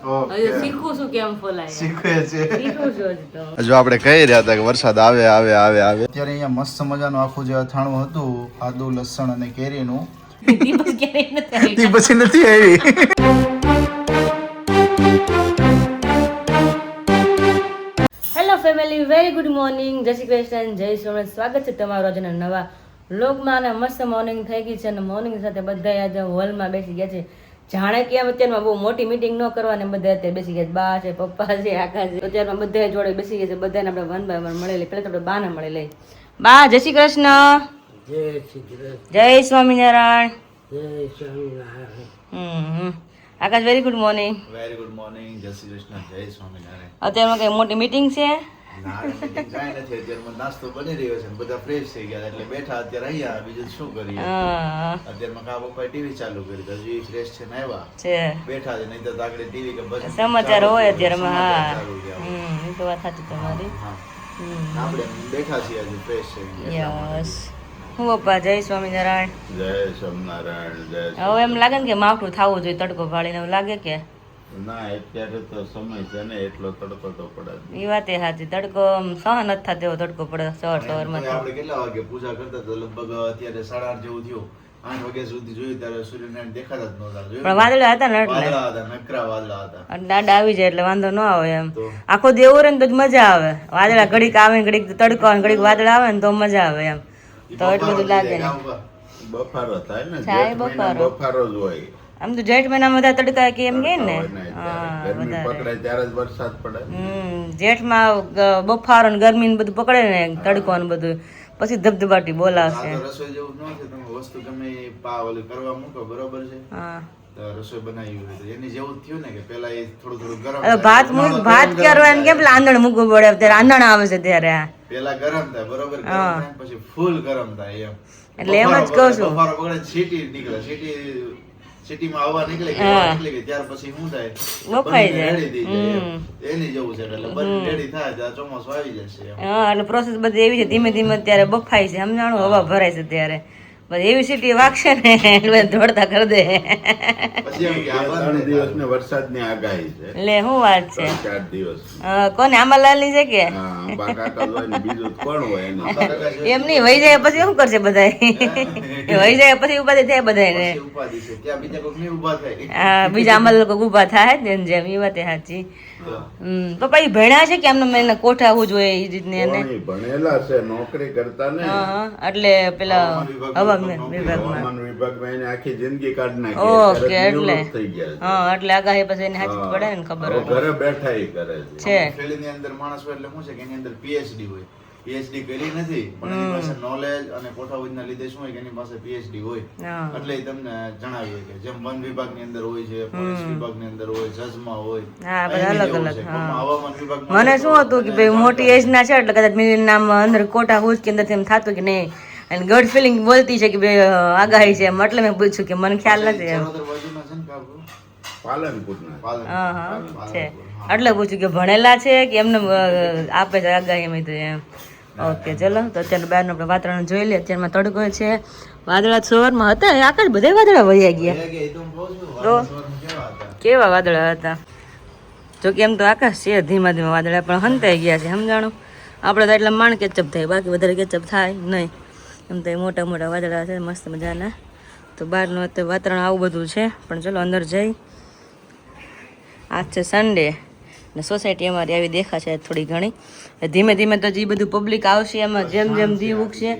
શીખું છું કેમ ફોલાય શીખવે છે. શીખું છું હજી તો. જો આપણે કહી રહ્યા હતા કે વરસાદ આવે આવે આવે આવે ત્યારે અહીંયા મસ્ત મજાનું આખું જે અથાણું હતું આદુ લસણ અને કેરીનું દિવસ ક્યારેય નથી આવી. તે પછી નથી આવી. Hello family, very good morning, જય શ્રી કૃષ્ણ, જય સોમનાથ. સ્વાગત છે તમારું આજના નવા વ્લોગમાં. અને મસ્ત મોર્નિંગ થઈ ગઈ છે અને મોર્નિંગ સાથે બધા આજે હોલમાં બેસી ગયા છે. જાણે કે એમ અત્યારમાં બહુ મોટી મીટિંગ ન કરવાને બધા અત્યારે બેસી ગયા છે. બા છે, પપ્પા છે, આકા છે, અત્યારમાં બધા જોડે બેસી ગયા છે. બધાને આપણે વન બાય વન મળી લઈએ. પહેલા તો આપણે બાને મળી લઈએ. બા જય શ્રી કૃષ્ણ. જય Swaminarayan. Akash very good morning. Very good morning, જય શ્રી કૃષ્ણ, જય સ્વામિનારાયણ. અત્યારમાં કઈ મોટી મીટિંગ છે? કાંઈ નથી, અત્યારમાં નાસ્તો બની રહ્યો છે, બધા ફ્રેશ થઈ ગયા એટલે બેઠા અત્યારે અહીંયા. બીજું શું કરીએ? અત્યારમાં કા પપ્પાએ ટીવી ચાલુ કરી તો હજી ફ્રેશ છે ને આવ્યા છે બેઠા છે, નહીં તો આગળ ટીવી કે બસ સમાચાર હોય અત્યારમાં. હા, ચાલુ ગયા. એ તો વાત સાચી તમારી. હા. આપણે બેઠા છીએ હજી ફ્રેશ છે. યસ. હું પપ્પા જય સ્વામિનારાયણ. જય સ્વામિનારાયણ. જય હવે એમ લાગે ને કે માવઠું થવું જોઈએ તડકો ભાળીને, એવું લાગે કે? ના, અત્યારે તો સમય છે ને એટલો તડકો તો પડે. એ વાત એ સાચી, તડકો આમ સહન નથી થતો એવો તડકો પડે સવારમાં. આપણે કેટલા વાગે પૂજા કરતા તો લગભગ અત્યારે 8:30 જેવું થયું. 8 વાગ્યા સુધી જોયું ત્યારે સૂર્યનારાયણ દેખાતા જ નહોતા. પણ વાદળા હતા ને એટલે વાદળા હતા, નકરા વાદળા હતા. અને દાડા આવી જાય એટલે વાંધો ન આવે. એમ આખો દેવો રહે ને તો જ મજા આવે. વાદળા ઘડીક આવે ને ઘડીક તડકો આવે ને ઘડીક વાદળા આવે ને તો મજા આવે. એમ તો એટલું બધું લાગે ને. બફારો થાય ને, થાય બફારો જ હોય. આમ તો જેઠ મહિનામાં બધા તડકા કે એમ કે ને, ગરમી પકડે ત્યારે જ વરસાદ પડે. જેઠમાં બફારો ને ગરમી ને બધું પકડે ને, તડકો ને બધું, પછી ધબધબાટી બોલાવશે. રસોઈ જેવું ન છે, તમે વસ્તુ ગમે ઓલી કરવા મૂકો બરોબર છે. તો રસોઈ બનાવી હોય તો એની જેવું જ થયું ને કે પેલા એ થોડું ગરમ ભાત કરવા કેમ પેલા આંધણ મૂકવું પડે, અત્યારે આંધણ આવે છે ત્યારે. પેલા ગરમ થાય બરોબર, ગરમ થાય પછી ફૂલ ગરમ થાય. એમ એટલે એમ જ કહું છું. બફારો પકડે સીટી નીકળે, સિટીમાં હવા નીકળે કે ત્યાર પછી શું થાય, બફાઈ જાય. એની જેવું છે. એટલે બધી રેડી થાય ત્યારે ચોમાસું આવી જશે. હા, એટલે પ્રોસેસ બધી એવી છે, ધીમે ધીમે અત્યારે બફાય છે, સમજાણું, હવા ભરાય છે ત્યારે. બસ એવી સિટી વાગશે ને એટલે દોડતા કરી દે. વરસાદની આગાહી છે. લે શું વાત છે? 4 દિવસ. કોને આંબાલાલ ની છે કે? એમ નહીં, વહી જાય પછી શું કરશે બધા? વહી જાય પછી ઉપાધિ થાય બધા. હા, બીજા આંબાલાલ લોકો ઉભા થાય ને જેમ. એ વાત સાચી. પપ્પા એ ભણ્યા છે કે એમને એને કોઠા આવવું જોઈએ એ રીતને? એને ભણેલા છે, નોકરી કરતા ને. એટલે પેલા વિભાગમાં એને આખી જિંદગી કાઢી નાખી. ઓકે, એટલે હા, એટલે આગાહી પછી એને સાચી પડે ને, ખબર ઘરે બેઠા ઈ કરે છે. ફિલ્ડની અંદર માણસ હોય એટલે શું છે કે એની અંદર પીએચડી હોય. પીએચડી કરી નથી પણ એની પાસે નોલેજ અને કોઠાવૂજના લીધે શું હોય કે એની પાસે પીએચડી હોય. એટલે તમને જણાવીએ કે જેમ વન વિભાગની અંદર હોય છે, પોલીસ વિભાગની અંદર હોય, જજમાં હોય. હા, બધા અલગ અલગ. હવામાન વિભાગ મને શું હતું કે ભાઈ મોટી એજ ના છે એટલે કદાચ મેં નામ અંદર કોઠાવૂજ કે અંદર એમ થતું કે નહીં, અને ગડ ફિલિંગ બોલતી છે કે ભાઈ આગાહી છે, એટલે મેં પૂછ્યું કે મને ખ્યાલ નથી એમ. છે એટલે પૂછ્યું કે ભણેલા છે કે એમને આપે છે આગાહી એમ. ઓકે, ચલો તો અત્યારે બહારનું આપણે વાતાવરણ જોઈ લઈએ. અત્યારમાં તડકો છે, વાદળા સવારમાં હતા, આકાશ બધા વાદળા વહ્યા ગયા. તો કેવા વાદળા હતા જો કે એમ તો આકાશ છે, ધીમા ધીમા વાદળા પણ હંતાઈ ગયા છે, સમજાણું. આપણે તો એટલા માણ કેચઅપ થાય, બાકી વધારે કેચઅપ થાય નહીં. એમ તો મોટા મોટા વાદળા છે, મસ્ત મજાના. તો બહારનું અત્યારે વાતાવરણ આવું બધું છે. પણ ચલો અંદર જઈ. આજ છે સન્ડે ને સોસાયટી અમારી આવી દેખાશે થોડી ઘણી. ધીમે ધીમે તો જે બધું પબ્લિક આવશે એમાં જેમ જેમ દી ઉગશે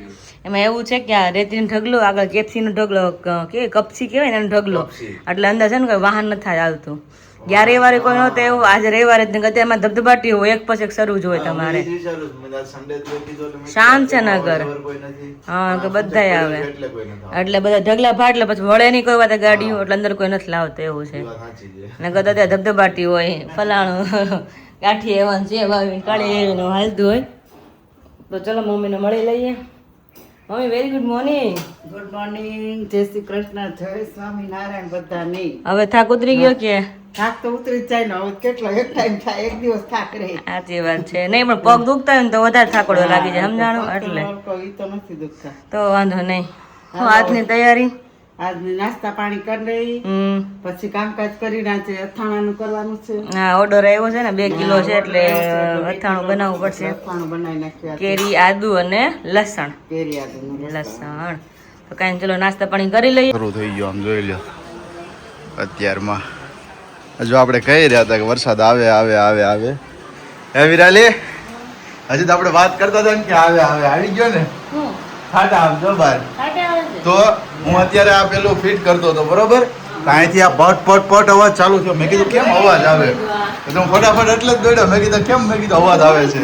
એમાં એવું છે કે આ રેતીનો ઢગલો, આગળ કેપ્સીનો ઢગલો કે કપસી કહેવાય ને એનો ઢગલો, એટલે અંદર છે ને કોઈ વાહન નથી આવતું. ગયા રવિવારે કોઈ નહોતું એવું, આજે રવિવારે અત્યારમાં ધબધબાટી હોય, એક પછી એક શરૂ જ હોય તમારે. શાંત છે નગર. હા, કે બધા આવે એટલે બધા ઢગલા ભાટ, એટલે પછી વળે નહીં કોઈ વાત ગાડીઓ, એટલે અંદર કોઈ નથી લાવતું એવું છે. ને કદાચ ત્યાં ધબધબાટી હોય, ફલાણું ગાંઠી એવા છે ભાવી કાળી એનું હાલતું હોય. તો ચલો મમ્મીને મળી લઈએ. Mummy very good morning. Good morning, જય શ્રી કૃષ્ણ, જય સ્વામિનારાયણ. બધા નહીં હવે થાક ઉતરી ગયો કે? થાક તો ઉતરી જાય ને, હવે કેટલો એક ટાઈમ થાય, એક દિવસ થાક રહે. સાચી વાત છે. નહીં પણ પગ દુખતા હોય ને તો વધારે થાકડો લાગી જાય, સમજાણું. એટલે ઈ તો નથી દુખતા. તો વાંધો નહીં. આજની તૈયારી આજ નાસ્તા પાણી કરી લઈ પછી કામકાજ કરી નાખે અથાણાનું કરવાનું છે હા ઓર્ડર આવ્યો છે ને 2 કિલો છે એટલે અથાણું બનાવવું પડશે અથાણું બનાવી નાખ્યું કેરી આદુ અને લસણ કેરી આદુનું લસણ તો કાંઈ ચલો નાસ્તા પાણી કરી લઈએ શરૂ થઈ ગયો આમ જોઈ લો અત્યારમાં હજુ આપણે કહી રહ્યા હતા કે વરસાદ આવે આવે આવે આવે હે વિરાલી હજી તો આપણે વાત કરતા હતા ને કે આવે આવે આવી ગયો ને ખાટા આમ જો બાર તો હું અત્યારે આ પેલું ફિટ કરતો હતો બરોબર તો અહીંથી આ પટ પટ પટ અવાજ ચાલુ થયો મેં કીધું કેમ અવાજ આવે તો હું ફટાફટ એટલે જ દોડ્યો મેં કીધું કેમ મેં કીધું અવાજ આવે છે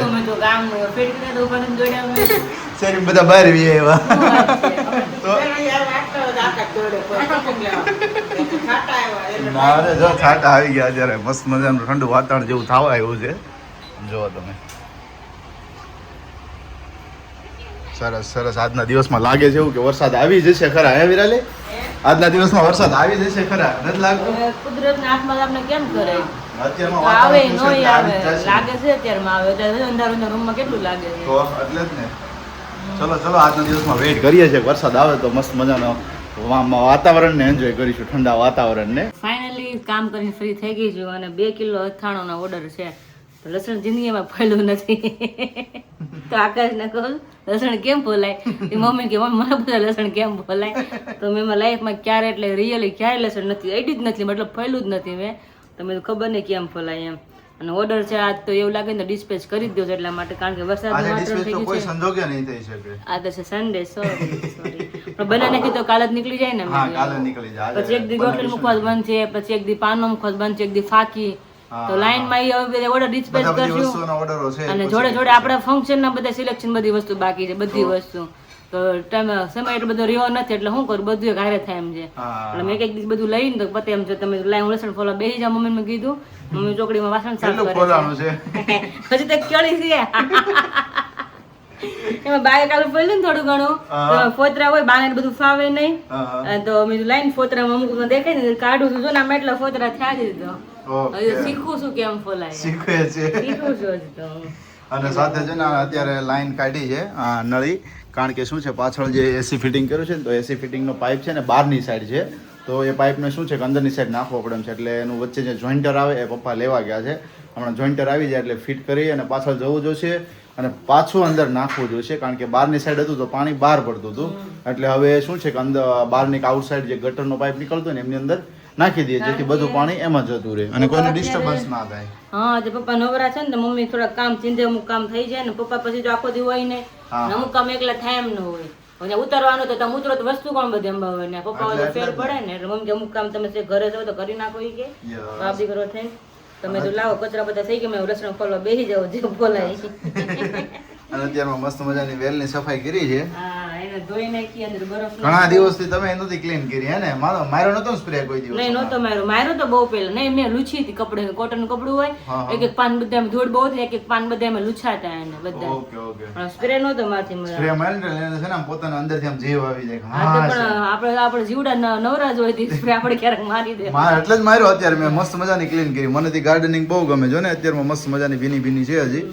શેરી બધા બહાર વી આવ્યા તો મારે જો છાંટા આવી ગયા અત્યારે મસ્ત મજાનું ઠંડુ વાતાવરણ જેવું થવા આવ્યું છે જુઓ તમે સરસ સરસ આજના દિવસમાં લાગે છે એવું કે વરસાદ આવી જશે ખરા હે વિરાલી આજના દિવસમાં વરસાદ આવી જશે ખરા નથી લાગતું કુદરતના હાથમાં આપણે કેમ કરે અત્યારમાં આવે વાતાવરણ નો છે આવે એટલે આવી જ જશે. લાગે છે અત્યારમાં આવે એટલે અંધારું રૂમમાં કેટલું લાગે છે તો એટલે જ ને ચલો ચલો આજના દિવસમાં વેઇટ કરીએ છીએ વરસાદ આવે તો મસ્ત મજાનો વાતાવરણને એન્જોય કરીશું ઠંડા વાતાવરણને ફાઇનલી કામ કરીને ફ્રી થઈ ગઈ છું અને 2 કિલો અથાણોનો ઓર્ડર છે તો લસણ જિંદગીમાં ફેલું નથી તો આકાશને કહું લસણ કેમ ફોલાય એ મમ્મી કે મમ્મી મને બધા લસણ કેમ ફોલાય તો મેં મારા લાઈફમાં ક્યારે એટલે રિયલી ક્યારે લસણ નથી એડી જ નથી મતલબ ફેલું જ નથી મેં તો મેં ખબર નહીં કેમ ફોલાય એમ અને ઓર્ડર છે આજ તો એવું લાગે ને ડિસ્પેચ કરી જ દો એટલા માટે કારણ કે વરસાદનું વાતાવરણ થઈ ગયું કોઈ છે સંજોગે નહીં થઈ શકે આ તો છે સન્ડે સોરી પણ બના નાખી તો કાલ જ નીકળી જાય ને હા કાલે નીકળી જાય પછી એક દી રોટલી મુખવાસ બંધ છે પછી એક દી પાનનો મુખવાસ બંધ છે એક દી ફાકી તો લાઈન માં હવે ઓર્ડર ડિસ્પેચ કરશું વસ્તુના ઓર્ડરો છે અને જોડે જોડે આપણા ફંક્શન ના બધા સિલેક્શન બધી વસ્તુ બાકી છે બધી વસ્તુ તો ટાઈમ સમય એટલો બધો રહ્યો નથી એટલે શું કરું બધું એક હારે થાય એમ છે એટલે મેં એક દિવસ બધું લઈને તો પતે એમ છે તમે લાઈન લસણ ફોલો બેસી જાવ મમ્મી મેં કીધું મમ્મી ચોકડીમાં વાસણ સાફ કેટલું કરે ખોલાનું છે પછી તો કેળી છે એમાં બાય કાલે પડ્યું ને થોડું ઘણું તો ફોતરા હોય બાને બધું ફાવે નહીં તો મેં લાઈન ફોતરામાં અમુક દેખાય ને કાઢું છું જો ને આમાં એટલા ફોતરા થયા જ તો હવે શીખું છું કેમ ફોલાય શીખવે છે શીખું છું હજી તો અને સાથે છે ને અત્યારે લાઈન કાઢી છે આ નળી કારણ કે શું છે પાછળ જે એસી ફિટિંગ કર્યું છે ને તો એસી ફિટિંગનો પાઇપ છે ને બહારની સાઈડ છે તો એ પાઇપને શું છે કે અંદરની સાઈડ નાખવો પડે એમ છે એટલે એનું વચ્ચે જે જોઈન્ટર આવે એ પપ્પા લેવા ગયા છે હમણાં જોઈન્ટર આવી જાય એટલે ફિટ કરી અને પાછળ જવું જોઈશે અને પાછું અંદર નાખવું જોઈશે કારણ કે બહારની સાઈડ હતું તો પાણી બહાર પડતું હતું એટલે હવે શું છે કે અંદર બહારની આઉટ સાઈડ જે ગટરનો પાઇપ નીકળતો ને એમની અંદર નાખી દઈએ જેથી બધું પાણી એમાં જતું રહે અને કોઈને ડિસ્ટર્બન્સ ના થાય હા જે પપ્પા નવરા છે ને તો મમ્મી થોડા કામ ચીંધે અમુક કામ થઈ જાય ને પપ્પા પછી જો આખો દી હોય ને અમુક કામ એકલા થાય એમ ન હોય અને ઉતારવાનું તો તમે ઉતરો તો વસ્તુ કોણ બધી અંબાવે ને પપ્પા હોય તો ફેર પડે ને એટલે મમ્મી અમુક કામ તમે ઘરે છો તો કરી નાખો ઈ કે બાપ દીકરો થઈને તમે તો લાવો કચરા બધા થઈ ગયા મેં લસણ ફોલવા બેસી જાવ જે ફોલાય અને અત્યારમાં મસ્ત મજાની વેલની સફાઈ કરી છે હા એને ધોઈ નાખી અંદર બરફ ઘણા દિવસથી તમે નથી ક્લીન કરી હે ને મારો નતો સ્પ્રે કોઈ દિવસ નહીં નહોતો મારો તો બહુ પહેલા નહીં મેં લૂછી હતી કપડે કોટન કપડું હોય એક એક પાન બધા ધૂળ બહુ એક એક પાન બધા લૂછાતા એને બધા ઓકે ઓકે પણ સ્પ્રે નહોતો મારથી મને સ્પ્રે મારીને છે ને આમ પોતાના અંદરથી આમ જીવ આવી જાય હા તો પણ આપણે જીવડા નવરા જ હોય સ્પ્રે આપણે ક્યારેક મારી દે મારે એટલે જ માર્યો અત્યારે મેં મસ્ત મજાની ક્લીન કરી મને થી ગાર્ડનિંગ બહુ ગમે જો ને અત્યારમાં મસ્ત મજાની ભીની ભીની છે હજી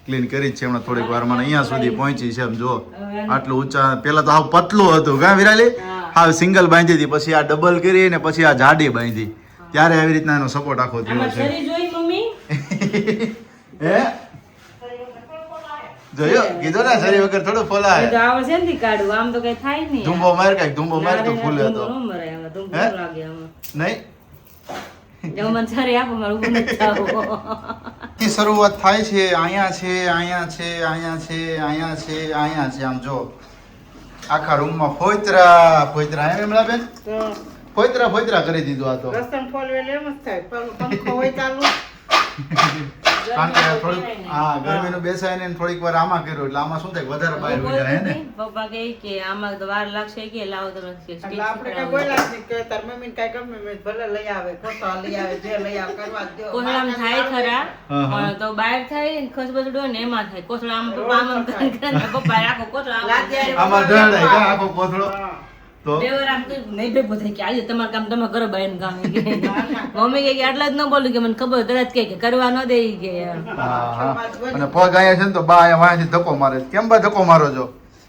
ક્લીન કરી જ છે હમણાં થોડીક વાર મને અહીંયા સુધી પહોંચી છે એમ જો આટલું ઊંચા પેલા તો હાવ પતલું હતું કા વિરાલી હાવ સિંગલ બાંધી હતી પછી આ ડબલ કરી ને પછી આ જાડી બાંધી ત્યારે આવી રીતના એનો સપોર્ટ આખો થયો છે જોઈ મમ્મી હે જોયો કીધો ને શરીર વગર થોડું ફોલાય તો આવશે ને કાઢું આમ તો કઈ થાય નહીં ધુંબો માર કઈક ધુંબો માર તો ફૂલે તો ધુંબો લાગે આમાં નહીં જો મને સારી આપો મારું ઊભું નથી થવું ની શરૂઆત થાય છે અહીંયા છે અહીંયા છે અહીંયા છે અહીંયા છે અહીંયા છે આમ જો આખા રૂમમાં ફોતરા એમ બેન ફોતરા કરી દીધું આ તો લસણ ફોલવેલ એમ જ થાય પંખો હોય ચાલુ કારણ કે થોડીક હા ગરમીનું બેસાય ને થોડીક વાર આમાં કર્યું એટલે આમાં શું થાય વધારે બહાર ઉઈ જાય ને પપ્પા કે આમાં તો વાર લાગશે કે લાવો તો એટલે આપણે કઈ બોલ્યા જ નહીં કે તાર મમ્મી કઈ ગમે મેં ભલે લઈ આવે કોથળા લઈ આવે જે લઈ આવે કરવા દો કોથળામ થાય ખરા પણ તો બહાર થાય ને ખસબસડો ને એમાં થાય કોથળા આમ પપ્પા આમ કરે પપ્પા આખો કોથળા આમાં ઢળાય કા આખો કોથળો તો દેવર આમ તો નહીં ભેગો થાય કે આજે તમારું કામ તમે કરો બહેન કામ કે મમ્મી કે આટલા જ ન બોલું કે મને ખબર તરત કે કરવા ન દે કે અને પગ અહીંયા છે ને તો બા અહીંયા વાંચી ધક્કો મારે કેમ બા ધક્કો મારો છો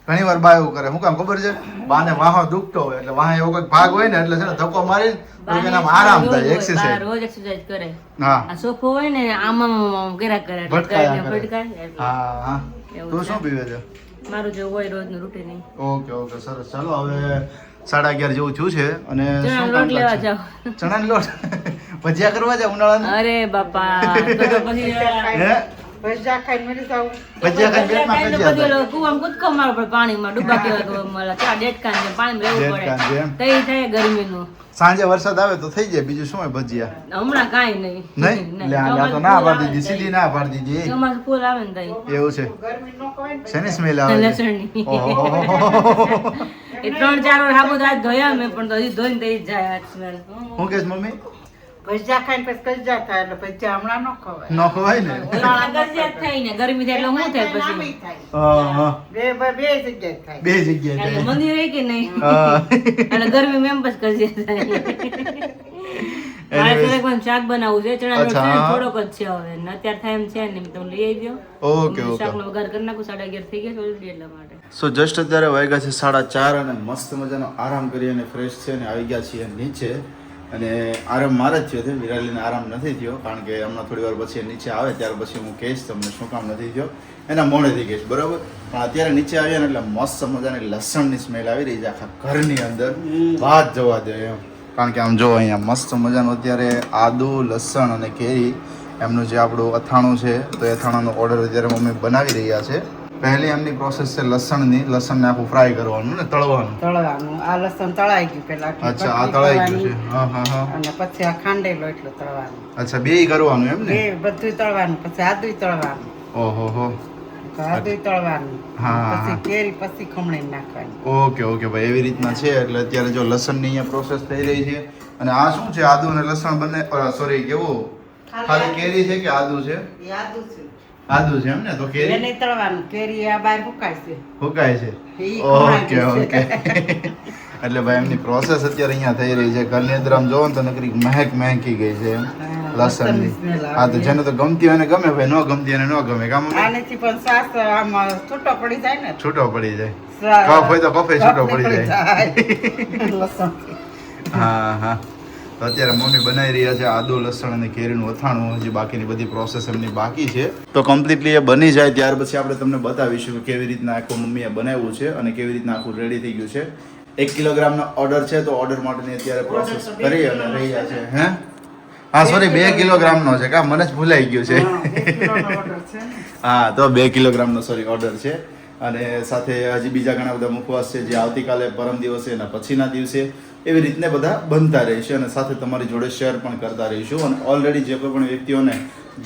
ઘણી વાર બા એવું કરે શું કામ ખબર છે બાને વાહો દુખતો હોય એટલે વાહ એવો કોઈ ભાગ હોય ને એટલે છે ને ધક્કો મારી એનામાં આરામ થાય એક્સરસાઇઝ રોજ એક્સરસાઇઝ કરે હા આ સોફો હોય ને આમ કર્યા કરે એટલે ભટકાયા કરીને કરે. ભટકાય એટલે. હા હા એવું તું છે. શું પીવે છે મારું જે હોય રોજનું રૂટીન ઓકે ઓકે સરસ ચાલો હવે 11:30 જેવું થયું છે અને ચણા શું લોટ કામકાજ લેવા છે? જાવ ચણાનો લોટ ભજીયા કરવા જાય ઉનાળાના અરે બાપા તો પછી હે ભજીયા ખાઈને મરી જાવ ભજીયા ખાઈને પેટમાં ખાઈને ભજીયા પછી થાય. ઓલો કૂવામાં કૂદકો મારવો પડે પાણીમાં ડૂબા કેવા મળે ચા ડેટકાન છે પાણીમાં રહેવું ડેટકાન છે એમ. પડે તઈ થાય ગરમીનું સાંજે વરસાદ આવે તો થઈ જાય બીજું શું હોય ભજીયા હમણાં કાંઈ નહીં નહીં લે આ તો ના પાડી દીધી સીધી ના પાડી દીધી ચોમાસું ફૂલ આવે ને તઈ એવું છે ગરમી ન ખવાય ને શેની સ્મેલ આવે છે લસણની ઓહો. એ 3-4 વાર સાબુત હાથ ધોયા મેં પણ તો હજી ધોઈને તઈ જ જાય હાથ સ્મેલ હું કહેશ મમ્મી ભજીયા ખાઈને પછી કજ્જા થાય એટલે ભજીયા હમણાં ન ખવાય ન ખવાય ને થાય ને ગરમી થાય એટલે શું થાય નામી પછી થાય હા હા બે જગ્યાએ થાય બે જગ્યાએ એટલે જાય. મંદિર હોય કે નહીં હા. એટલે ગરમી મેં બસ કરી થાય મારે થોડુંક શાક બનાવવું છે ચણા લોટ છે ને અચ્છા. થોડોક જ છે હવે ને અત્યારે થાય એમ છે ને તમે લઈ આવી દો ઓકે ઓકે શાકનો વઘાર કરી નાખું 11:30 થઈ ગયા છે એટલા માટે સો જસ્ટ અત્યારે વાગ્યા છે 4:30 અને મસ્ત મજાનો આરામ કરી અને ફ્રેશ છે અને આવી ગયા છીએ નીચે અને આરામ મારે જ થયો છે વિરાલીને આરામ નથી થયો કારણ કે હમણાં થોડી વાર પછી એ નીચે આવે ત્યાર પછી હું કહીશ તમને શું કામ નથી થયો એના મોડેથી કહીશ બરાબર પણ અત્યારે નીચે આવ્યા ને એટલે મસ્ત મજાની લસણની સ્મેલ આવી રહી છે આખા ઘરની અંદર વાત જવા દે એમ કારણ કે આમ જો અહીંયા મસ્ત મજાનું અત્યારે આદુ લસણ અને કેરી એમનું જે આપણું અથાણું છે તો એ અથાણાનો ઓર્ડર અત્યારે મમ્મી બનાવી રહ્યા છે પહેલી એમની પ્રોસેસ છે લસણને આખું ફ્રાય કરવાનું ને તળવાનું તળવાનું આ લસણ તળાઈ ગયું પેલા અચ્છા આ તળાઈ ગયું છે હા હા હા અને પછી આ ખાંડેલો એટલું તળવાનું અચ્છા બેય કરવાનું એમ ને એ બધું તળવાનું પછી આદુય તળવાનું ઓહો હો આદુય તળવાનું હા. પછી કેરી પછી ખમણી નાખવાની ઓકે ઓકે ભાઈ એવી રીતના છે એટલે અત્યારે જો લસણની અહીંયા પ્રોસેસ થઈ રહી છે અને આ શું છે આદુ અને લસણ બંને સોરી કેવું ખાલી કેરી છે કે આદુ છે એ આદુ છે આદુ છે એમ ને તો કેરી એને તળવાનું કેરી આ બહાર સુકાય છે હુકાય છે ઈ ઓકે ખમણાઈ ઓકે એટલે ભાઈ એમની પ્રોસેસ અત્યારે અહીંયા થઈ રહી છે ઘરની અંદર આમ જોવો ને તો નકરી મહેકી ગઈ છે એમ લસણની smell આવે. હા તો જેને તો ગમતી હોય ને ગમે ભાઈ ન ગમતી હોય ને ન ગમે કામ આનેથી પણ સાસ આમ છૂટો પડી જાય ને છૂટો પડી જાય કફ હોય તો કફે છૂટો પડી જાય લસણથી. હા હા તો અત્યારે મમ્મી બનાવી રહ્યા છે આદુ લસણ અને કેરીનું અથાણું હજી બાકીની બધી પ્રોસેસ એમની બાકી છે તો કમ્પ્લીટલી એ બની જાય ત્યાર પછી આપણે તમને બતાવીશું કે કેવી રીતના આખું મમ્મીએ બનાવ્યું છે અને કેવી રીતના આખું રેડી થઈ ગયું છે 1 કિલોગ્રામનો ઓર્ડર છે તો ઓર્ડર માટેની અત્યારે પ્રોસેસ કરી અને રહ્યા છે હે હા સોરી 2 કિલોગ્રામનો છે કા મને જ ભૂલાઈ ગયું છે હા, 2 કિલોનો order છે ને. હા તો 2 કિલોગ્રામનો સોરી ઓર્ડર છે અને સાથે હજી બીજા ઘણા બધા મુખવાસ છે જે આવતીકાલે પરમ દિવસે એના પછીના દિવસે એવી રીતને બધા બનતા રહેશે અને સાથે તમારી જોડે શેર પણ કરતા રહીશું અને ઓલરેડી જે કોઈ પણ વ્યક્તિઓને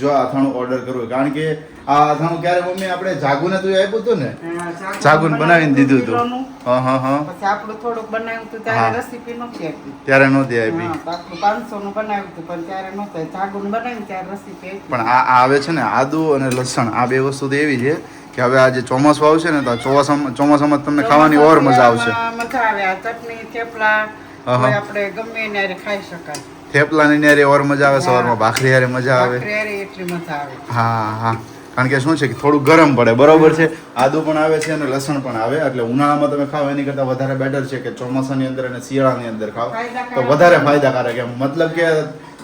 જો આ અથાણું ઓર્ડર કરવું હોય કારણ કે આ અથાણું ક્યારે મમ્મી આપણે જાગુને તું આપ્યું હતું ને હા, જાગુન બનાવીને દીધું હતું કિલોનું. હા હા હા પછી આપણું થોડુંક બનાવ્યું હતું હા. ત્યારે રેસીપી નહોતી આપી ત્યારે નહોતી આપી હા, તો આપણું 500 નું બનાવ્યું હતું પણ ત્યારે નહોતું જાગુન બનાવ્યું ત્યારે રેસીપી આપી. પણ આ આવે છે ને આદુ અને લસણ આ બે વસ્તુ તો એવી છે કે હવે આ જે ચોમાસું આવશે ને તો આ ચોમાસામાં તમને ખાવાની ઓર મજા આવશે મજા આવે આ ચટણી થેપલા હા. કોઈ આપણે ગમે એને હારે ખાઈ શકાય થેપલાની ન્યારે ઓર મજા આવે સવારમાં ભાખરી હારે મજા આવે ભાખરી હારે એટલી મજા આવે હા હા કારણ કે શું છે કે થોડું ગરમ પડે બરોબર છે આદુ પણ આવે છે અને લસણ પણ આવે એટલે ઉનાળામાં તમે ખાવ એની કરતાં વધારે બેટર છે કે ચોમાસાની અંદર અને શિયાળાની અંદર ખાવ તો વધારે ફાયદાકારક એમ મતલબ કે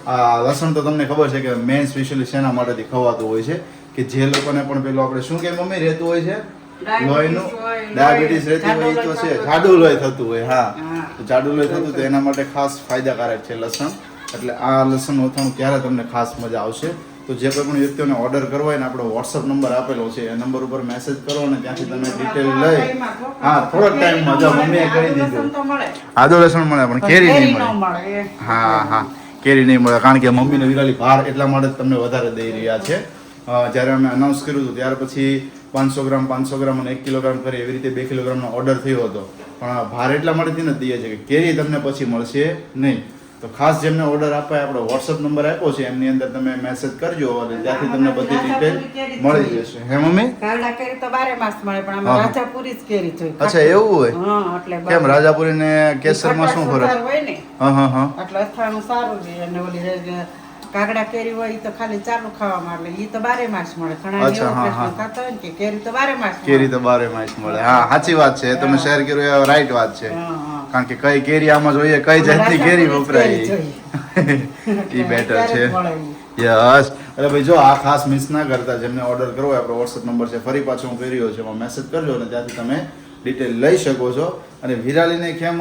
આ લસણ તો તમને ખબર છે કે મેઇન સ્પેશિયલી શેના માટેથી ખવાતું હોય છે કે જે લોકોને પણ પેલું આપણે શું કે મમ્મી રહેતું હોય છે લોહીનું ડાયાબિટીસ રહેતી હોય એ તો છે જાડું લોહી થતું હોય હા તો જાડું લોહી થતું તો એના માટે ખાસ ફાયદાકારક છે લસણ એટલે આ લસણ અથાણું ત્યારે તમને ખાસ મજા આવશે તો જે કોઈ પણ વ્યક્તિઓને ઓર્ડર કરવો હોય ને આપણો વોટ્સઅપ નંબર આપેલો છે એ નંબર ઉપર મેસેજ કરો અને ત્યાંથી તમે ડિટેલ લઈ હા થોડોક ટાઈમમાં જો મમ્મીએ કરી દીધું તો મળે આદુ લસણ મળે પણ કેરી નહીં ન મળે મળે હા હા કેરી નહીં મળે કારણ કે મમ્મીને વિરાલી ભાર એટલા માટે જ તમને વધારે દઈ રહ્યા છે જ્યારે અમે અનાઉન્સ કર્યું હતું ત્યાર પછી 500 ગ્રામ અને 1 કિલોગ્રામ કરી એવી રીતે 2 કિલોગ્રામનો ઓર્ડર થયો હતો પણ ભાર એટલા માટેથી જ દઈએ છે કે કેરી તમને પછી મળશે નહીં તો ખાસ જેમને ઓર્ડર આપાય આપણો વોટ્સઅપ નંબર આપ્યો છે એમની અંદર તમે મેસેજ કરજો અને ત્યાંથી તમને બધી ડિટેલ મળી જશે હે મમ્મી કાળા કેરી તો 12 માસ મળે પણ અમે હા. રાજાપુરી જ કેરી જોઈ અચ્છા એવું હોય હા એટલે કેમ રાજાપુરી ને કેસરમાં શું ફરક હોય ને હા હા હા એટલે અથાણું સારું છે અને ઓલી કાગડા કેરી હોય ઈ તો ખાલી ચાલુ ખાવામાં એટલે ઈ તો બારે માસ મળે. ઘણા અચ્છા, એવો હા, પ્રશ્ન થતો હોય ને કે કેરી તો બારે માસ મળે. કેરી તો બારે માસ મળે. હા, સાચી વાત છે. તમે શેર કર્યું એ રાઈટ વાત છે. હા, હા. કારણ કે કઈ કેરી આમાં જોઈએ, કઈ જાતની કેરી વપરાય જોઈએ. એ બેટર ત્યારે જ છે. મળે ઈ. યસ. એટલે ભાઈ જો આ ખાસ મિસ ના કરતા, જેમને ઓર્ડર કરવો હોય આપણો WhatsApp નંબર છે, ફરી પાછો હું કર્યો છે, એમાં મેસેજ કરજો અને ત્યાંથી તમે ડિટેલ લઈ શકો છો. અને વિરાલીને કેમ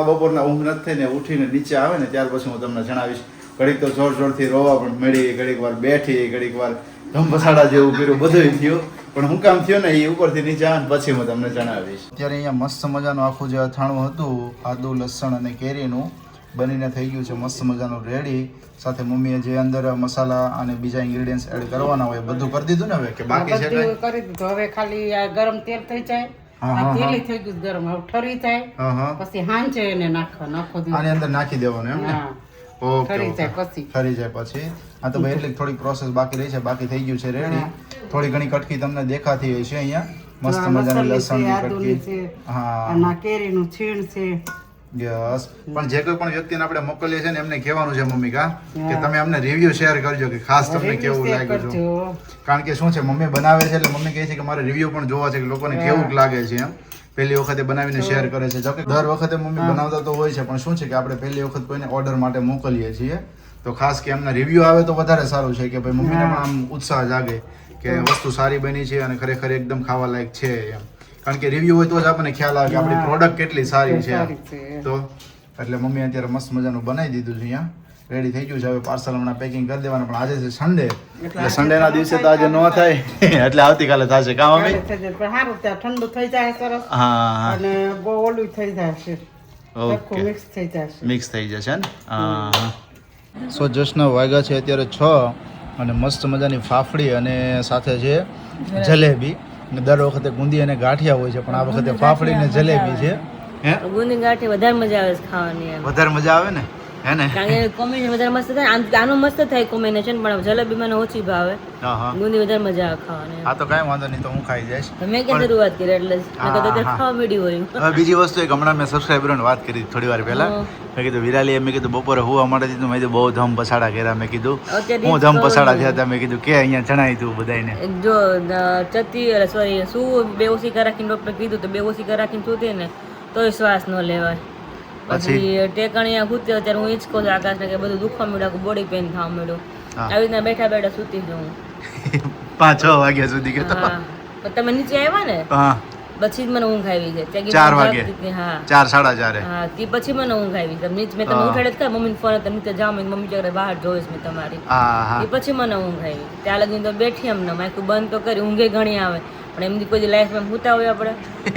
બપોરના ઊંઘ નથી થઈને ઉઠીને નીચે આવે ને ત્યાર પછી હું તમને જણાવીશ. ઘડીક તો જોર જોરથી રોવા પણ મળી, ઘડીક વાર બેઠી, ઘડીક વાર ધમપછાડા જેવું કર્યું, બધું થયું. પણ હું કામ થયું ને એ ઉપરથી નીચે આવે ને પછી હું તમને જણાવીશ. અત્યારે અહીંયા મસ્ત મજાનું આખું જે અથાણું હતું આદુ લસણ અને કેરીનું બનીને થઈ ગયું છે મસ્ત મજાનું રેડી. સાથે મમ્મીએ જે અંદર મસાલા અને બીજા ઇન્ગ્રેડિયન્ટ્સ એડ કરવાના હોય બધું કરી દીધું ને હવે કે બાકી છે બધું કઈ? કરી દીધું. હવે ખાલી આ ગરમ તેલ થઈ જાય. આ તેલી થઈ ગયું ગરમ. હવે ઠરી જાય હા હા. પછી હાંજે એને નાખવાનું આખો દિવસ. આની અંદર નાખી દેવાનું એમ ને? હા. ઓકે ઠરી ઓકે. જાય પછી. ઠરી જાય પછી. હા તો ભાઈ એટલી થોડીક પ્રોસેસ બાકી રહી છે, બાકી થઈ ગયું છે રેડી. થોડી ઘણી કટકી તમને દેખાતી હોય છે અહીંયા મસ્ત મજાની લસણની આદુની કટકી. છે હા અને આ કેરીનું છીણ છે. યસ. પણ જે કોઈ પણ વ્યક્તિને આપણે મોકલીએ છીએ ને એમને કહેવાનું છે મમ્મી કા કે તમે અમને રિવ્યુ શેર કરજો કે ખાસ તમને કેવું Review લાગ્યું છે. કરજો. કારણ કે શું છે મમ્મી બનાવે છે એટલે મમ્મી કહે છે કે મારે રિવ્યુ પણ જોવા છે કે લોકોને કેવું લાગે છે એમ. પહેલી વખતે બનાવીને શેર કરે છે. જોકે દર વખતે મમ્મી બનાવતા તો હોય છે પણ શું છે કે આપણે પહેલી વખત કોઈને ઓર્ડર માટે મોકલીએ છીએ તો ખાસ કે એમના રિવ્યુ આવે તો વધારે સારું છે કે ભાઈ મમ્મીને પણ આમ ઉત્સાહ જાગે કે વસ્તુ સારી બની છે અને ખરેખર એકદમ ખાવા લાયક છે એમ. કારણ કે રિવ્યુ હોય તો જ આપણને ખ્યાલ આવે કે આપણી પ્રોડક્ટ કેટલી સારી છે સારી છે. તો એટલે મમ્મી અત્યારે મસ્ત મજાનું બનાવી દીધું છે અહીંયા રેડી થઈ ગયું છે. હવે પાર્સલ હમણાં પેકિંગ કરી દેવાનું. પણ આજે છે સન્ડે એટલે સન્ડેના દિવસે તો આજે ન થાય એટલે આવતીકાલે થશે કામ મમ્મી? કાલે થઈ જાય. પણ સારું ત્યાં ઠંડુ થઈ જાય સરસ હા અને બહુ ઓલું થઈ જાય છે. ઓકે. સરખું મિક્સ થઈ જાય છે. મિક્સ થઈ જશે ને? હા. સો જસ્ટના વાગ્યા છે અત્યારે 6 અને મસ્ત મજાની ફાફડી અને સાથે છે જલેબી. અને દર વખતે ગુંદી અને ગાંઠિયા હોય છે પણ આ વખતે ફાફડી ને જલેબી છે. હે? ગુંદી ગાંઠી વધારે મજા આવે છે ખાવાની એમ. વધારે મજા આવે ને હે ને? કારણ કે કોમ્બિનેશન વધારે મસ્ત થાય. આનું મસ્ત થાય કોમ્બિનેશન, પણ જલેબી મને ઓછી ભાવે. હા હા. ગુંદી વધારે મજા આવે ખાવાની. આ તો કાંઈ વાંધો નહીં, તો હું ખાઈ જઈશ. મેં કે શરૂઆત કરી એટલે મેં કીધું કે ખાવા મીડી હોય. હવે બીજી વસ્તુ એક હમણાં મેં સબસ્ક્રાઈબરોને વાત કરી થોડી વાર પહેલા. મેં કીધું વિરાલી મેં કીધું બપોરે હુવા માટે દીધું. મેં કીધું બહુ ધમ પછાડા કર્યા. મેં કીધું અત્યારે હું ધમ પછાડા થયા હતા. મેં કીધું કે અહીંયા જણાવી તું બધાને. જો સોરી શું બે ઓશિકા રાખીને ડોક્ટર કીધું તો બે ઓશિકા રાખીને સૂતી ને તોય શ્વાસ ન લેવાય. પછી ટેકણીયા ખૂત્યો ત્યારે હું ઈચકો છું આકાશને કે બધું દુખવા મળ્યું, બોડી પેઇન થવા મળ્યું. આવી રીતના બેઠા બેઠા સૂતી જઉં 5-6 વાગ્યા સુધી કે તો હા. પણ તમે નીચે આવ્યા ને હા પછી જ મને ઊંઘ આવી જાય. 4 વાગે. હા 4-4:30 હા તે પછી મને ઊંઘ આવી જાય. નીચે મેં તમે ઉઠાડે જ મમ્મીને ફોન હતો નીચે જાઓ મેં મમ્મી જગ્યાએ બહાર જોઈશ મેં તમારી. હા હા. એ પછી મને ઊંઘ આવી. ત્યાં લગી તો બેઠી એમને માયકું બંધ તો કરી ઊંઘે ઘણી આવે પણ એમની કોઈ લાઈફમાં ભૂતા હોય આપણે.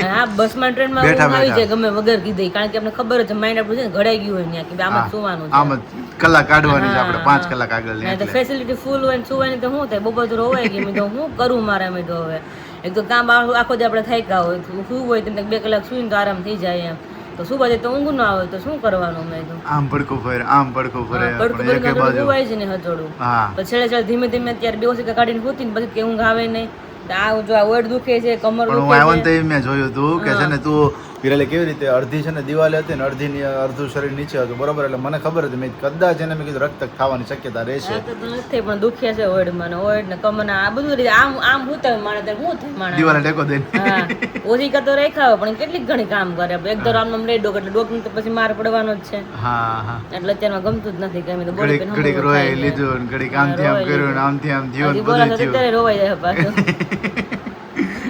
હા બસમાં ટ્રેનમાં ઊંઘ આવી જાય ગમે વગર કીધી. કારણ કે આપણે ખબર જ માઇન્ડ આપણું છે ને ઘડાઈ ગયું હોય ત્યાં કે આમાં સુવાનું છે. આમ જ કલાક કાઢવાની છે આપણે 5 કલાક આગળ નહીં તો ફેસિલિટી ફૂલ હોય ને સુવાની તો શું થાય બપોર તો રોવાય કે મેં તો હું કરું મારા મેં તો હવે એક તો કામ આખો દી આપણે થાક્યા હોય શું હોય તેમ 2 કલાક સુઈને તો આરામ થઈ જાય એમ. તો શું બધે તો ઊંઘ ન આવે તો શું કરવાનું મેં તો આમ પડકું ફરે આમ પડકું ફરે પડકું આપણે એકે બાજુ હોય છે ને હથોડું. હા. પછી છેલ્લે છેલ્લે ધીમે ધીમે અત્યારે બેહોશી કાઢીને હોતી ને પછી કે ઊંઘ આવે નહીં. આ જો આ ઓઢ દુખે છે કમર પણ હું દુખે આવ્યો ને છે. તો મેં જોયું હતું કે છે ને તું વિરાલી કેવી રીતે અડધી છે ને દિવાલે હતી ને અડધું શરીર નીચે હતું બરોબર. એટલે મને ખબર હતી મેં કદાચ એને મેં કીધું રક્ત ખાવાની શક્યતા રહેશે. આ તો નથી પણ દુખે છે ઓઢમાં ને ઓઢ ને કમર આ બધું રીતે આમ આમ હુતા માણે ત્યારે શું થાય માણે. દિવાલે ટેકો દે. હા ઓછી તો રેખાવે પણ કેટલીક ઘણી કામ કરે. એક તો આમ રે ડોક એટલે ડોક તો પછી માર પડવાનો જ છે. હા હા. એટલે અત્યારમાં ગમતું જ નથી કે તો બોડી પેન ઘડીક રોય લીધું ને ઘડીક આમથી આમ કર્યું ને આમથી આમ થયું ને બોલા બધું થયું. અત્યારે રોવાઈ જાય પાછું.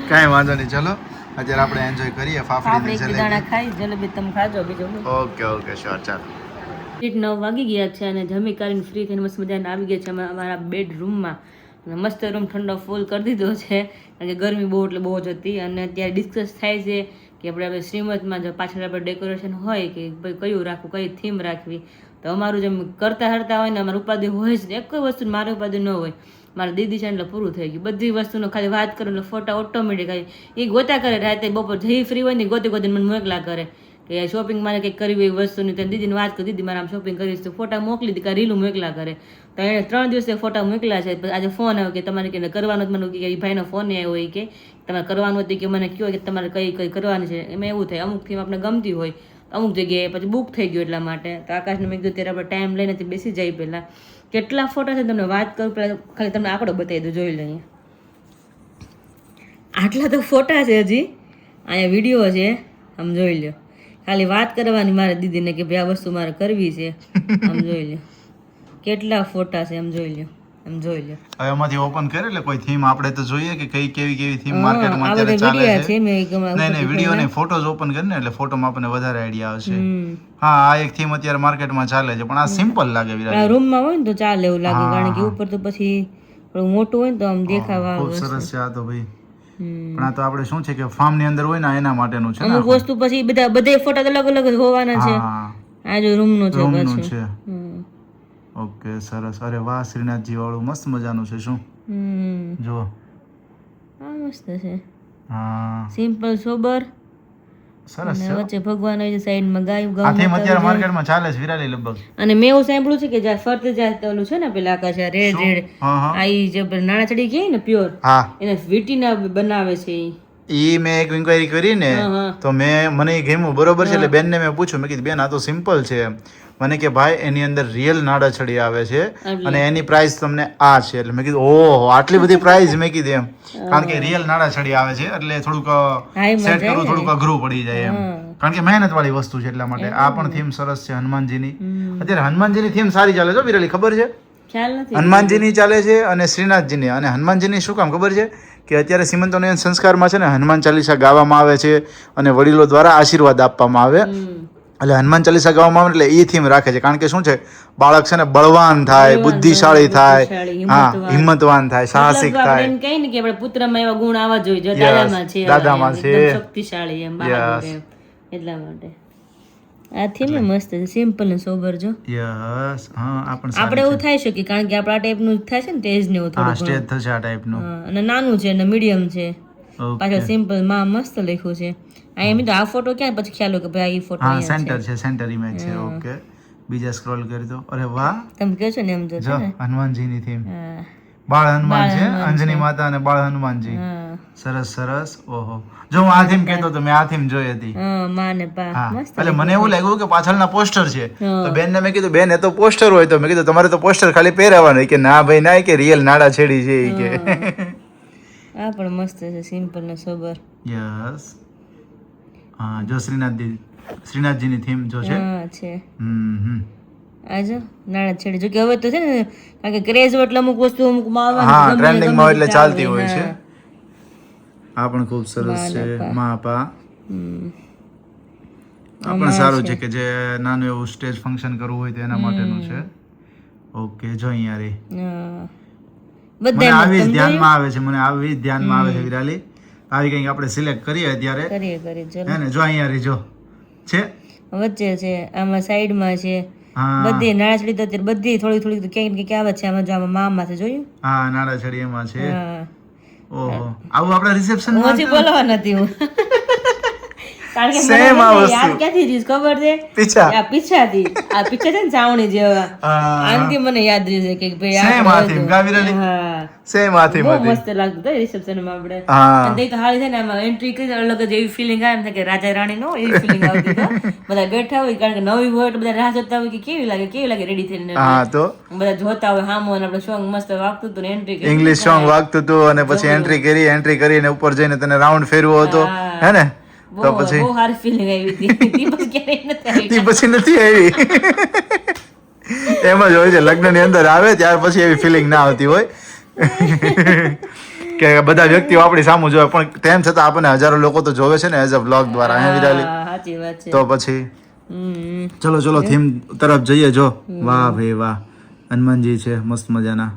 કાંઈ વાંધો નહીં. ચલો અત્યારે આપણે એન્જોય કરીએ ફાફડી આપણે એક દાણા ખાઈ જલેબી તમે ખાજો બીજું શું. ઓકે ઓકે શ્યોર ચાલો. 9 વાગી ગયા છે અને જમી કરીને ફ્રી થઈને મસ્ત મજાને આવી ગયા છે અમે અમારા બેડરૂમમાં. અને મસ્ત રૂમ ઠંડો ફૂલ કરી દીધો છે કારણ કે ગરમી બહુ એટલે બહુ જ હતી. અને અત્યારે ડિસ્કસ થાય છે કે આપણે શ્રીમતમાં જો પાછળ આપણે ડેકોરેશન હોય કે ભાઈ કયું રાખવું કઈ થીમ રાખવી. તો અમારું જેમ કરતા હરતા હોય ને અમારું ઉપાધિ હોય જ ને એક કોઈ વસ્તુ મારી ઉપાધિ ન હોય. મારા દીદી છે એટલે પૂરું થઈ ગયું. બધી વસ્તુનો ખાલી વાત કરો એટલે ફોટા ઓટોમેટિક આવી એ ગોતા કરે. રાતે બપોર જઈ ફ્રી હોય ને ગોતી ગોતીને મને મોકલા કરે કે શોપિંગ મારે કંઈક કરવી હોય વસ્તુની. તો દીદીને વાત કરી દીદી મારે આમ શોપિંગ કરીશ તો ફોટા મોકલી દીધી કાં રીલું મોકલા કરે. તો એણે 3 દિવસે ફોટા મોકલ્યા છે. આજે ફોન આવ્યો કે તમારે કે કરવાનું મને કે એ ભાઈનો ફોન આવ્યો હોય કે તમારે કરવાનું હતું કે મને કહો કે તમારે કઈ કઈ કરવાની છે. એમાં એવું થાય અમુક થીમ આપણે ગમતી હોય અમુક જગ્યાએ પછી બુક થઈ ગયું એટલા માટે. તો આકાશને મેં કીધું ત્યારે આપણે ટાઈમ લઈને બેસી જાય પહેલાં કેટલા ફોટા છે તમને વાત કરું પેલા ખાલી તમને આંકડો બતાવી દઉં, જોઈ લો અહીંયા. આટલા તો ફોટા છે, હજી અહીંયા વિડીયો છે, આમ જોઈ લો. ખાલી વાત કરવાની મારે દીદીને કે ભાઈ આ વસ્તુ મારે કરવી છે, આમ જોઈ લો કેટલા ફોટા છે, આમ જોઈ લો, આમ જોઈ લો. હવે એમાંથી ઓપન કરે એટલે કોઈ થીમ આપણે તો જોઈએ કે કઈ કેવી થીમ માર્કેટમાં આ અત્યારે બધા ચાલે વિડીયા છે. છે મેં એક નહીં વિડીયો નહીં, ફોટોઝ ઓપન કરીને એટલે ફોટોમાં આપણને વધારે આઈડિયા આવશે. હા, આ એક થીમ અત્યારે માર્કેટમાં ચાલે છે, પણ આ સિમ્પલ લાગે વિરાટ. આ રૂમમાં હોય ને તો ચાલે એવું લાગે, કારણ કે ઉપર તો પછી થોડું મોટું હોય ને તો આમ દેખાવા ખૂબ સરસ છે આ તો ભાઈ. પણ આ તો આપણે શું છે કે ફાર્મ ની અંદર હોય ને એના માટેનું છે ને. અમુક વસ્તુ પછી બધે ફોટા તો અલગ અલગ જ હોવાના છે. હા, આ જો રૂમનું છે રૂમનું પાછું. છે. ઓકે, સરસ. અરે વાહ, શ્રીનાથજી વાળું મસ્ત મજાનું છે. શું જો આ મસ્ત છે, હા, સિમ્પલ સોબર. સરસ અને છે. વચ્ચે ભગવાન હોય છે, સાઈડમાં ગાય આ થીમ ગૌ અત્યારે માર્કેટમાં ચાલે છે વિરાલી લગભગ. અને મેં એવું સાંભળ્યું છે કે જ્યાં ફરતે જ્યાં ઓલું છે ને પેલા આકાશ રેડ રેડ હા હા આ ઈ જે નાણા ચડી ગઈ ને પ્યોર, હા, એને વીટીના બનાવે છે ઈ. ઈ મેં એક ઇન્ક્વાયરી કરી ને તો મને એ ગમ્યું બરોબર છે. એટલે બેનને મેં પૂછ્યું, મેં કીધું બેન આ તો સિમ્પલ છે. મને કે ભાઈ એની અંદર રિયલ નાડા છડી આવે છે અને એની પ્રાઇસ તમને આ છે. એટલે મેં કીધું ઓહો આટલી બધી પ્રાઇસ, મેં કીધું એમ, કારણ કે રિયલ નાડા છડી આવે છે એટલે થોડુંક સેટ કરવું થોડુંક અઘરું પડી જાય એમ, કારણ કે મહેનત વાળી વસ્તુ છે એટલા માટે. આ પણ થીમ સરસ છે હનુમાનજીની. અત્યારે હનુમાનજીની થીમ સારી ચાલે છે વિરાલી, ખબર છે? ખ્યાલ નથી. હનુમાનજીની ચાલે છે અને શ્રીનાથજીની. અને હનુમાનજીની શું કામ ખબર છે કે અત્યારે સીમંતોનયન સંસ્કારમાં છે ને હનુમાન ચાલીસા ગાવામાં આવે છે અને વડીલો દ્વારા આશીર્વાદ આપવામાં આવે. એટલે હનુમાન ચાલીસા ગાવામાં આવે એટલે એ થીમ રાખે છે, કારણ કે શું છે બાળક છે ને બળવાન થાય, બુદ્ધિશાળી થાય, હા, હિંમતવાન થાય, સાહસિક થાય. એમ કહે ને કે આપણે પુત્રમાં એવા ગુણ આવવા જોઈએ, જો દાદામાં છે, દાદામાં છે. એકદમ શક્તિશાળી એમ બહાદુર એમ, એટલા માટે આ થીમ મસ્ત છે, સિમ્પલ ને સોબર. જો યસ, હા, આ પણ આપણે એવું થાય છે કે કારણ કે આપણા ટાઈપનું થાય છે ને તેજ ને એવું હા થોડું સ્ટેજ થશે આ ટાઈપનું. અને નાનું છે અને મીડિયમ છે, ઓકે, પાછળ સિમ્પલ માં મસ્ત લખ્યું છે. આ એમ તો આ ફોટો ક્યાં પછી ખ્યાલ કે ભાઈ આ ફોટો હા અહીંયા સેન્ટર છે, સેન્ટર ઇમેજ છે. ઓકે, બીજા સ્ક્રોલ કરી દો. અરે વાહ, તમે કહો છો ને એમ તો છે જો ને. હનુમાનજીની થીમ, હા, બાળ હનુમાન છે, અંજની માતા અને બાળ હનુમાનજી. હા, સરસ સરસ. ઓહો, જો હું આ થીમ કહેતો તો મેં આ થીમ જોઈ હતી. હા, માં ને પા હા, મસ્ત. એટલે મને એવું લાગ્યું કે પાછળના પોસ્ટર છે, તો બેનને મેં કીધું બેન એ તો પોસ્ટર હોય, તો મેં કીધું તમારે તો પોસ્ટર ખાલી પહેરાવાનું. કે ના ભાઈ ના, કે રિયલ નાડા છેડી છે ઈ કે. આ પણ મસ્ત છે, સિમ્પલ ને સોબર. યસ, હા, જો શ્રીનાથજીની થીમ જો છે. હા છે. હમ. આ જો નાણા છેડી. જો કે હવે તો છે ને કારણ કે ક્રેઝ હોય એટલે અમુક વસ્તુ અમુક માં હા, આવવાની ટ્રેન્ડિંગમાં એટલે ચાલતી હોય છે. આ પણ ખૂબ સરસ છે, માપા. આ પણ સારું છે કે જે નાનું એવું સ્ટેજ ફંક્શન કરવું હોય તો એના માટેનું છે. ઓકે, જો અહીંયા રે મને બધા આવી જ ધ્યાનમાં આવે છે, મને આવી જ ધ્યાનમાં આવે છે વિરાલી. આવી કંઈક આપણે સિલેક્ટ કરીએ અત્યારે, કરીએ ચલો. હે ને? જો અહીંયા રે જો છે, વચ્ચે છે, આમાં સાઈડમાં છે, હા બધી નાણા છડી તો અત્યારે બધી થોડી થોડી તો ક્યાંક ને ક્યાંક આવે છે. આમાં જો આમાં મામાં છે, જોયું? હા, નાડા છડી એમાં છે. હા, ઓહો, આવું આપણા રિસેપ્શન હું હજી બોલવા નથી હું કારણ કે Same મને આ છે ને વસ્તુ. યાદ ક્યાંથી રહ્યું છે ખબર છે? પીછા આ પીછાથી, આ પીછા છે ને ચાવણી જેવા, હા. આનાથી મને યાદ રહ્યું છે કે ભાઈ Same આ આ theme, કા વિરાલી? હા, સેમ આ થીમ બહુ હતી. મસ્ત લાગતું હતું રિસેપ્શન માં આપણે. હા, અને તે તો હારી છે ને આમાં એન્ટ્રી કરી અલગ જ એવી ફિલિંગ આવે ને કે રાજા રાણી નો એવી ફિલિંગ આવતી તો બધા બેઠા હોય, કારણ કે નવી હોય એટલે બધા રાહ જોતા હોય કે કેવી લાગે રેડી થઈને. હા, તો બધા જોતા હોય હામો અને આપણે સોંગ મસ્ત વાગતું હતું ને એન્ટ્રી કરી ઇંગ્લિશ સોંગ વાગતું હતું અને પછી એન્ટ્રી કરીને ઉપર જઈને તને રાઉન્ડ ફેરવો હતો, હે ને? તો પછી બહુ સારી ફિલિંગ આવી હતી. તી પછી ક્યારેય નથી આવી. તી પછી નથી આવી. એમ જ હોય છે, લગ્નની અંદર આવે ત્યાર પછી એવી ફિલિંગ ના આવતી હોય કે બધા વ્યક્તિઓ આપણી સામું જોવે, પણ તેમ છતાં આપણને હજારો લોકો તો જોવે છે ને એઝ અ બ્લોગ દ્વારા, હે વિરાલી? હા, સાચી વાત છે. તો પછી હમ. ચલો થીમ તરફ જઈએ. જો વાહ ભાઈ વાહ, હનુમાનજી છે મસ્ત મજાના,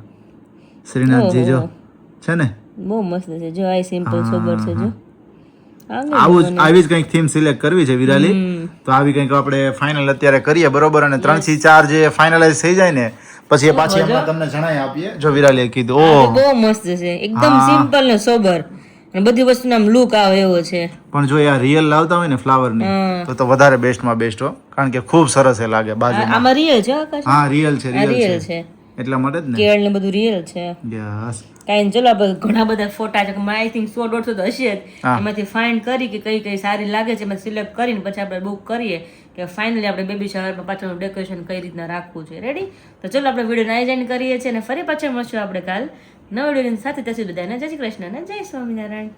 શ્રીનાથજી જો છે ને, બહુ મસ્ત છે. જો આ સિમ્પલ સોબર છે. જો આવી જ કંઈક થીમ સિલેક્ટ કરવી છે વિરાલી, તો આવી કંઈક આપણે ફાઇનલ અત્યારે કરીએ, બરોબર? અને 3 થી 4 જે ફાઇનલાઇઝ થઈ જાય ને પછી એ પાછી હમણાં તમને જણાવી આપીએ. જો વિરાલીએ કીધું આ ઓહ, તો બહુ મસ્ત છે, એકદમ સિમ્પલ ને સોબર, અને બધી વસ્તુનો આમ લુક આવે એવો છે. પણ જો આ રિયલ લાવતા હોય ને ફ્લાવરની તો વધારે બેસ્ટમાં બેસ્ટ હો, કારણ કે ખૂબ સરસ એ લાગે બાજુમાં. આમાં રિયલ છે આકાશ? હા, રિયલ છે, આ રિયલ રિયલ છે, છે, એટલા માટે જ ને. કેળ ને બધું રિયલ છે. યસ, કાંઈ નહીં, ચલો આપણે ઘણા બધા ફોટા છે આઈ થિંક 100-150 તો હશે જ. હા. એમાંથી ફાઇન્ડ કરી કે કઈ કઈ સારી લાગે છે એમાં સિલેક્ટ કરીને પછી આપણે બુક કરીએ કે ફાઇનલી આપણે બેબી શાવરમાં પાછળનું ડેકોરેશન કઈ રીતના રાખવું છે. રેડી? તો ચલો આપણે વિડીયોને આયોજન કરીએ છીએ અને ફરી પાછળ મળશું આપણે કાલ નવા વિડીયોની સાથે. ત્યાં સુધી બધાને જય શ્રી કૃષ્ણ અને જય સ્વામિનારાયણ.